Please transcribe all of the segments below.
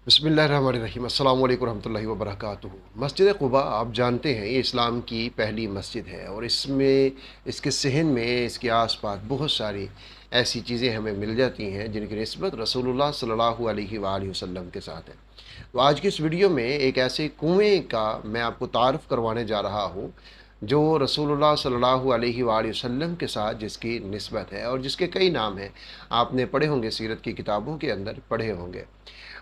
बिस्मिल्लाहिर्रहमानिर्रहीम अस्सलाम वालेकुम रहमतुल्लाहि व बरकातुहू। मस्जिद क़ुबा आप जानते हैं ये इस्लाम की पहली मस्जिद है और इसमें इसके सहन में इसके आसपास बहुत सारी ऐसी चीज़ें हमें मिल जाती हैं जिनकी निस्बत रसूलुल्लाह सल्लल्लाहु अलैहि वसल्लम के साथ है। तो आज की इस वीडियो में एक ऐसे कुएँ का मैं आपको तारुफ़ करवाने जा रहा हूँ जो रसूलुल्लाह सल्लल्लाहु अलैहि वसल्लम के साथ जिसकी निस्बत है और जिसके कई नाम हैं। आपने पढ़े होंगे, सीरत की किताबों के अंदर पढ़े होंगे।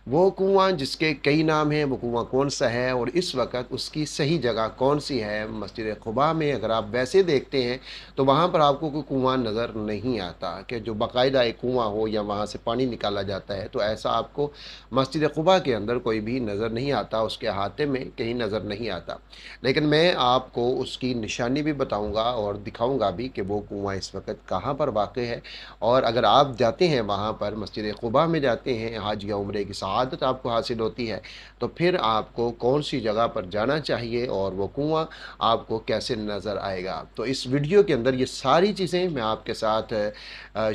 वो कुआँ जिसके कई नाम हैं, वो कुआँ कौन-सा है और इस वक़्त उसकी सही जगह कौन-सी है? मस्जिद क़ुबा में अगर आप वैसे देखते हैं तो वहाँ पर आपको कोई कुआँ नज़र नहीं आता कि जो बाकायदा एक कुआँ हो या वहाँ से पानी निकाला जाता है, तो ऐसा आपको मस्जिद क़ुबा के अंदर कोई भी नज़र नहीं आता, उसके अहाते में कहीं नज़र नहीं आता। लेकिन मैं आपको उसकी निशानी भी बताऊँगा और दिखाऊँगा भी कि वो कुआँ इस वक़्त कहाँ पर वाक़ई है। और अगर आप जाते हैं वहाँ पर मस्जिद क़ुबा में जाते हैं, हज या उम्रे की सआदत आपको हासिल होती है, तो फिर आपको कौन-सी जगह पर जाना चाहिए और वो कुआँ आपको कैसे नज़र आएगा। तो इस वीडियो के अंदर ये सारी चीज़ें मैं आपके साथ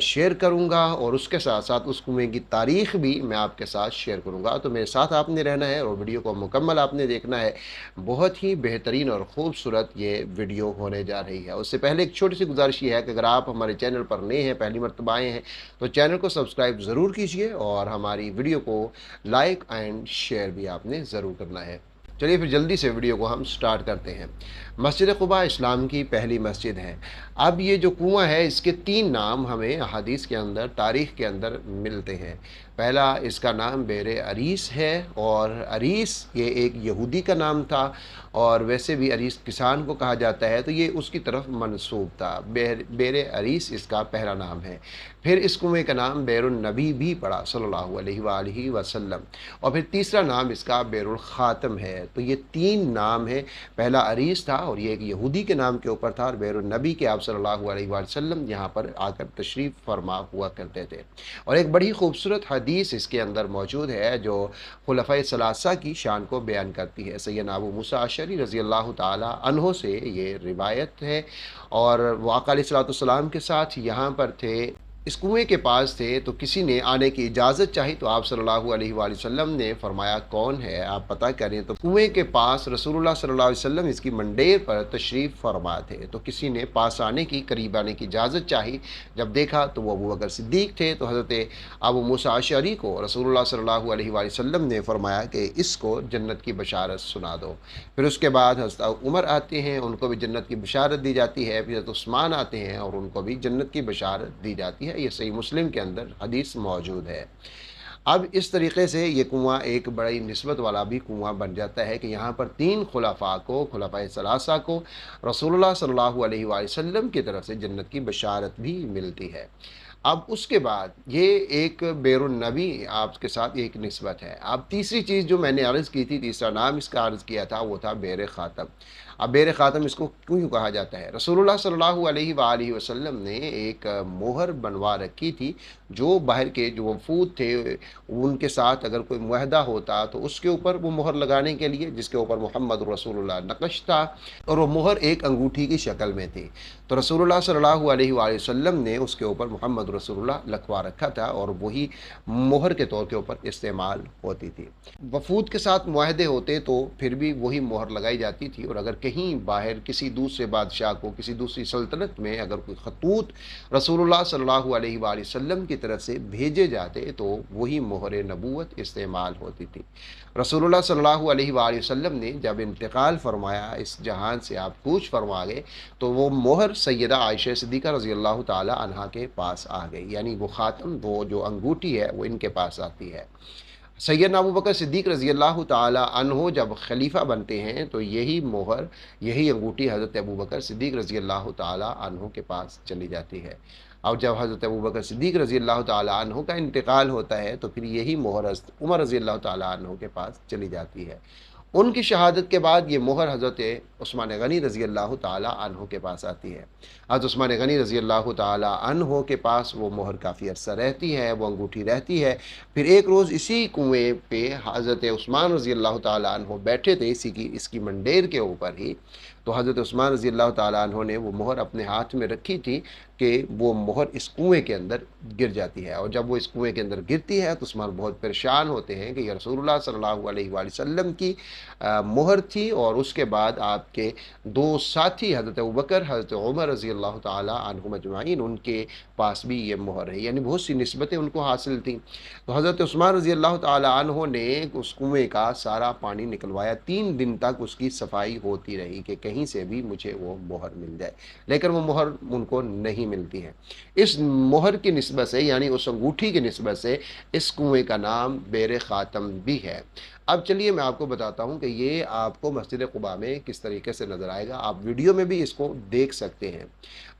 शेयर करूँगा और उसके साथ-साथ उस कुएँ की तारीख़ भी मैं आपके साथ शेयर करूँगा। तो मेरे साथ आपने रहना है और वीडियो को मुकम्मल आपने देखना है। बहुत ही बेहतरीन और ख़ूबसूरत ये वीडियो होने जा रही है। उससे पहले एक छोटी-सी गुज़ारिश ये है कि अगर आप हमारे चैनल पर नए हैं, पहली मर्तबा आए हैं, तो चैनल को सब्सक्राइब ज़रूर कीजिए और हमारी वीडियो को लाइक एंड शेयर भी आपने ज़रूर करना है। चलिए फिर जल्दी से वीडियो को हम स्टार्ट करते हैं। मस्जिद क़ुबा इस्लाम की पहली मस्जिद है। अब ये जो कुआँ है इसके 3 नाम हमें हदीस के अंदर, तारीख़ के अंदर मिलते हैं। पहला इसका नाम बेर अरीस है और अरीस ये एक यहूदी का नाम था और वैसे भी अरीस किसान को कहा जाता है, तो ये उसकी तरफ मंसूब था। बेर अरीस इसका पहला नाम है। फिर इस कुएँ का नाम बैरुन नबी भी पड़ा सल्लल्लाहु अलैहि वसल्लम और फिर तीसरा नाम इसका बैरुल ख़ातम है। तो ये 3 नाम हैं। पहला अरीस था और ये एक यहूदी के नाम के ऊपर था और बैरुन नबी के आप सल्लल्लाहु अलैहि वसल्लम यहाँ पर आकर तशरीफ़ फरमा हुआ करते थे। और एक बड़ी खूबसूरत हदीस इसके अंदर मौजूद है जो खुलफ़ाए सलासा की शान को बयान करती है। सैयदना अबू मूसा अशअरी रज़ी अल्लाह ताला अन्हो से ये रिवायत है और वो आका अलैहिस्सलाम के साथ यहाँ पर थे, इस कुएँ के पास थे, तो किसी ने आने की इजाज़त चाही तो आप सल्लल्लाहु अलैहि वसल्लम ने फरमाया कौन है आप पता करें। तो कुएँ के पास रसूलुल्लाह सल्लल्लाहु अलैहि वसल्लम इसकी मंडेर पर तशरीफ़ फरमा थे, तो किसी ने पास आने की, करीब आने की इजाज़त चाही। जब देखा तो वो अबू बकर सिद्दीक़ थे, तो हज़रत अबू मूसा अशअरी को रसूलुल्लाह सल्लल्लाहु अलैहि वसल्लम ने फरमाया कि इसको जन्नत की बशारत सुना दो। फिर उसके बाद हज़रत उमर आते हैं, उनको भी जन्नत की बशारत दी जाती है। फिर हज़रत उस्मान आते हैं और उनको भी जन्नत की बशारत दी जाती है। ये सही मुस्लिम के अंदर हदीस मौजूद है। अब इस तरीके से ये कुआँ एक बड़ी निस्बत वाला भी कुआँ बन जाता है कि यहाँ पर 3 खुलफ़ा को, खुलफ़ाए सलासा को रसूलुल्लाह सल्लल्लाहु अलैहि वसल्लम की तरफ से जन्नत की बशारत भी मिलती है। अब उसके बाद ये एक बैरुन नबी आपके साथ एक निस्बत है। अब तीसरी चीज़ जो मैंने अर्ज़ की थी, तीसरा नाम इसका अर्ज़ किया था, वो था बैर ख़ातम। अब बैर ख़ातम इसको क्यों कहा जाता है? रसूलुल्लाह सल्लल्लाहु अलैहि वसल्लम ने एक मोहर बनवा रखी थी, जो बाहर के जो वफ़ूद थे उनके साथ अगर कोई मुआहदा होता तो उसके ऊपर वो मोहर लगाने के लिए, जिसके ऊपर मोहम्मद रसूलुल्लाह नक़्श था और वो मोहर एक अंगूठी की शक्ल में थी। तो रसूलुल्लाह सल्लल्लाहु अलैहि वसल्लम ने उसके ऊपर मोहम्मद रसूलुल्लाह लिखवा रखा था और वही मोहर के तौर के ऊपर इस्तेमाल होती थी। वफ़ूद के साथ मुआहदे होते तो फिर भी वही मोहर लगाई जाती थी और अगर कहीं बाहर किसी दूसरे बादशाह को, किसी दूसरी सल्तनत में अगर कोई खतूत रसूलुल्लाह सल्लल्लाहु अलैहि वसल्लम की तरफ से भेजे जाते तो वही मोहर नबूवत इस्तेमाल होती थी। रसूलुल्लाह सल्लल्लाहु अलैहि वसल्लम ने जब इंतकाल फरमाया, इस जहान से आप कूच फरमा गए, तो वो मोहर सैयदा आयशा सिद्दीक़ा रज़ी अल्लाह ताला अन्हा के पास आ गई, यानी वो ख़ातम, वो जो अंगूठी है वो इनके पास आती है। सैयदना अबू बकर सिद्दीक़ रज़ी अल्लाह ताला अन्हो जब खलीफा बनते हैं तो यही मोहर, यही अंगूठी हज़रत अबू बकर सिद्दीक़ रज़ी अल्लाह ताला अन्हो के पास चली जाती है। अब जब हज़रत अबू बकर सिद्दीक़ रज़ी अल्लाह ताला अन्हो का इंतकाल होता है तो फिर यही मोहर हज़रत उमर रज़ी अल्लाह ताला अन्हो के पास चली जाती है। उनकी शहादत के बाद ये मोहर हज़रत उस्मान गनी रज़ी अल्लाह ताला अन्हो के पास आती है। हज़रत उस्मान गनी रज़ी अल्लाह ताला अन्हो के पास वो मोहर काफ़ी अरसा रहती है, वो अंगूठी रहती है। फिर एक रोज़ इसी कुएँ पे हज़रत उस्मान रज़ी अल्लाह ताला अन्हो बैठे थे, इसकी मंडेर के ऊपर ही। تو حضرت عثمان رضی اللہ تعالیٰ عنہ نے وہ مہر اپنے ہاتھ میں رکھی تھی کہ وہ مہر اس کنویں کے اندر گر جاتی ہے، اور جب وہ اس کنویں کے اندر گرتی ہے تو عثمان بہت پریشان ہوتے ہیں کہ یہ رسول اللہ صلی اللہ علیہ وآلہ وسلم کی مہر تھی، اور اس کے بعد آپ کے دو ساتھی حضرت ابوبکر، حضرت عمر رضی اللہ تعالیٰ عنہم اجمعین، ان کے پاس بھی یہ مہر ہے، یعنی بہت سی نسبتیں ان کو حاصل تھیں۔ تو حضرت عثمان رضی اللہ تعالیٰ عنہ نے اس کنویں کا سارا پانی نکلوایا، 3 دن تک اس کی صفائی ہوتی رہی کہ کہیں سے بھی مجھے وہ مہر مل جائے، لیکن وہ مہر ان کو نہیں ملتی ہے۔ اس مہر کی نسبت سے، یعنی اس انگوٹھی کی نسبت سے، اس کنویں کا نام بئر خاتم بھی ہے۔ اب چلیے میں آپ کو بتاتا ہوں کہ یہ آپ کو مسجد قباء میں کس طریقے سے نظر آئے گا، آپ ویڈیو میں بھی اس کو دیکھ سکتے ہیں۔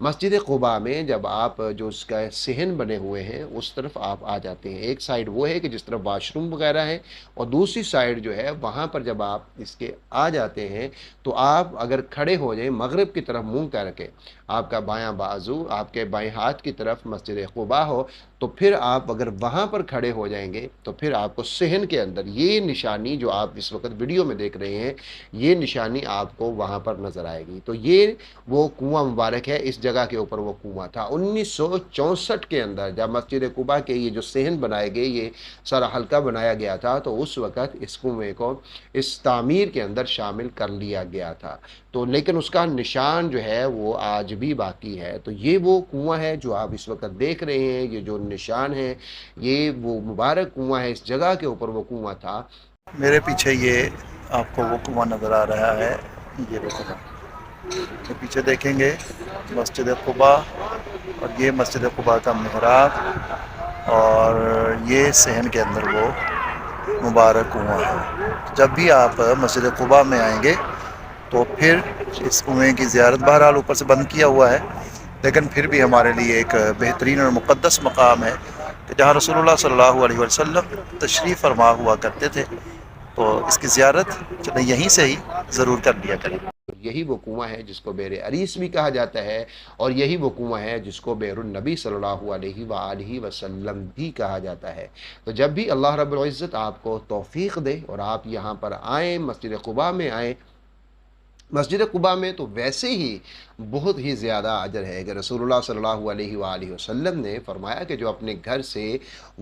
مسجد قباء میں جب آپ جو اس کا صحن بنے ہوئے ہیں اس طرف آپ آ جاتے ہیں، ایک سائیڈ وہ ہے کہ جس طرف واش روم وغیرہ ہے، اور دوسری سائیڈ جو ہے وہاں پر جب آپ اس کے آ جاتے ہیں تو آپ اگر کھڑے ہو جائیں مغرب کی طرف منہ کر کے، آپ کا بایاں بازو آپ کے بائیں ہاتھ کی طرف مسجد قباء ہو، تو پھر آپ اگر وہاں پر کھڑے ہو جائیں گے تو پھر آپ کو صحن کے اندر یہ نشانی جو آپ اس وقت ویڈیو میں دیکھ رہے ہیں، یہ نشانی آپ کو وہاں پر نظر آئے گی۔ تو یہ وہ کنواں مبارک ہے، اس جگہ کے اوپر وہ کنواں تھا۔ 1964 کے اندر جب مسجد قباء کے یہ جو صحن بنائے گئے، یہ سارا حلقہ بنایا گیا تھا، تو اس وقت اس کنویں کو اس تعمیر کے اندر شامل کر لیا گیا تھا، تو لیکن اس کا نشان جو ہے وہ آج بھی باقی ہے۔ تو یہ وہ کنواں ہے جو آپ اس وقت دیکھ رہے ہیں، یہ جو نشان ہے یہ وہ مبارک کنواں ہے، اس جگہ کے اوپر وہ کنواں تھا۔ میرے پیچھے یہ آپ کو وہ کنواں نظر آ رہا ہے، یہ وہ کنواں یہ پیچھے دیکھیں گے مسجد قباء، اور یہ مسجد قباء کا محراب، اور یہ صحن کے اندر وہ مبارک کنواں ہے۔ جب بھی آپ مسجد قباء میں آئیں گے تو پھر اس کنویں کی زیارت، بہرحال اوپر سے بند کیا ہوا ہے لیکن پھر بھی ہمارے لیے ایک بہترین اور مقدس مقام ہے کہ جہاں رسول اللہ صلی اللہ علیہ وسلم تشریف فرما ہوا کرتے تھے، تو اس کی زیارت چلیں یہیں سے ہی ضرور کر لیا کریں۔ یہی وہ کنواں ہے جس کو بئر عریس بھی کہا جاتا ہے، اور یہی وہ کنواں ہے جس کو بئر النبی صلی اللہ علیہ وآلہ وسلم بھی کہا جاتا ہے۔ تو جب بھی اللہ رب العزت آپ کو توفیق دے اور آپ یہاں پر آئیں، مسجد قباء میں آئیں، مسجد قباء میں تو ویسے ہی بہت ہی زیادہ اجر ہے کہ رسول اللہ صلی اللہ علیہ وآلہ وسلم نے فرمایا کہ جو اپنے گھر سے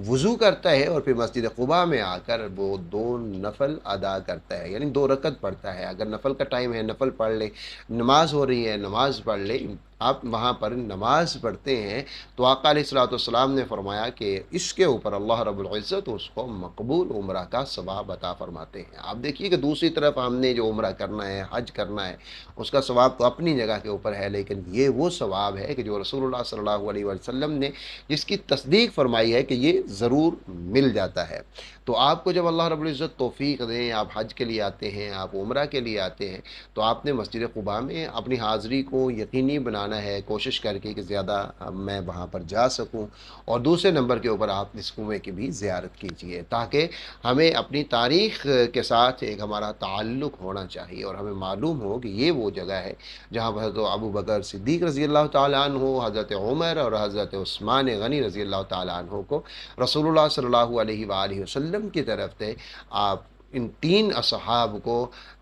وضو کرتا ہے اور پھر مسجد قباء میں آ کر وہ 2 نفل ادا کرتا ہے، یعنی 2 رکعت پڑھتا ہے، اگر نفل کا ٹائم ہے نفل پڑھ لے، نماز ہو رہی ہے نماز پڑھ لے، آپ وہاں پر نماز پڑھتے ہیں تو آقا علیہ الصلوۃ والسلام نے فرمایا کہ اس کے اوپر اللہ رب العزت اس کو مقبول عمرہ کا ثواب عطا فرماتے ہیں۔ آپ دیکھیے کہ دوسری طرف ہم نے جو عمرہ کرنا ہے، حج کرنا ہے، اس کا ثواب تو اپنی جگہ کے اوپر ہے، لیکن یہ وہ ثواب ہے کہ جو رسول اللہ صلی اللہ علیہ وسلم نے جس کی تصدیق فرمائی ہے کہ یہ ضرور مل جاتا ہے۔ تو آپ کو جب اللہ رب العزت توفیق دیں، آپ حج کے لیے آتے ہیں، آپ عمرہ کے لیے آتے ہیں، تو آپ نے مسجد قباء میں اپنی حاضری کو یقینی بنانا ہے، کوشش کر کے کہ زیادہ میں وہاں پر جا سکوں، اور دوسرے نمبر کے اوپر آپ اس کنویں کی بھی زیارت کیجیے، تاکہ ہمیں اپنی تاریخ کے ساتھ ایک ہمارا تعلق ہونا چاہیے اور ہمیں معلوم ہو کہ یہ وہ جگہ ہے جہاں حضرت ابوبکر صدیق رضی اللہ تعالیٰ عنہ، حضرت عمر اور حضرت عثمان غنی رضی اللہ تعالیٰ عنہ کو رسول اللہ صلی اللہ علیہ وآلہ وسلم کی طرف سے آپ ان 3 اصحاب کو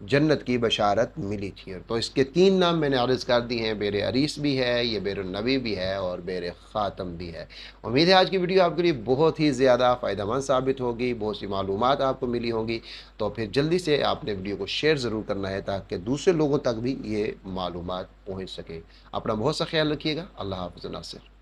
جنت کی بشارت ملی تھی۔ تو اس کے 3 نام میں نے عرض کر دی ہیں، بئر عریس بھی ہے، یہ بئر النبی بھی ہے، اور بئر خاتم بھی ہے۔ امید ہے آج کی ویڈیو آپ کے لیے بہت ہی زیادہ فائدہ مند ثابت ہوگی، بہت سی معلومات آپ کو ملی ہوں گی، تو پھر جلدی سے آپ نے ویڈیو کو شیئر ضرور کرنا ہے تاکہ دوسرے لوگوں تک بھی یہ معلومات پہنچ سکے۔ اپنا بہت سا خیال رکھیے گا۔ اللہ حافظ ناصر۔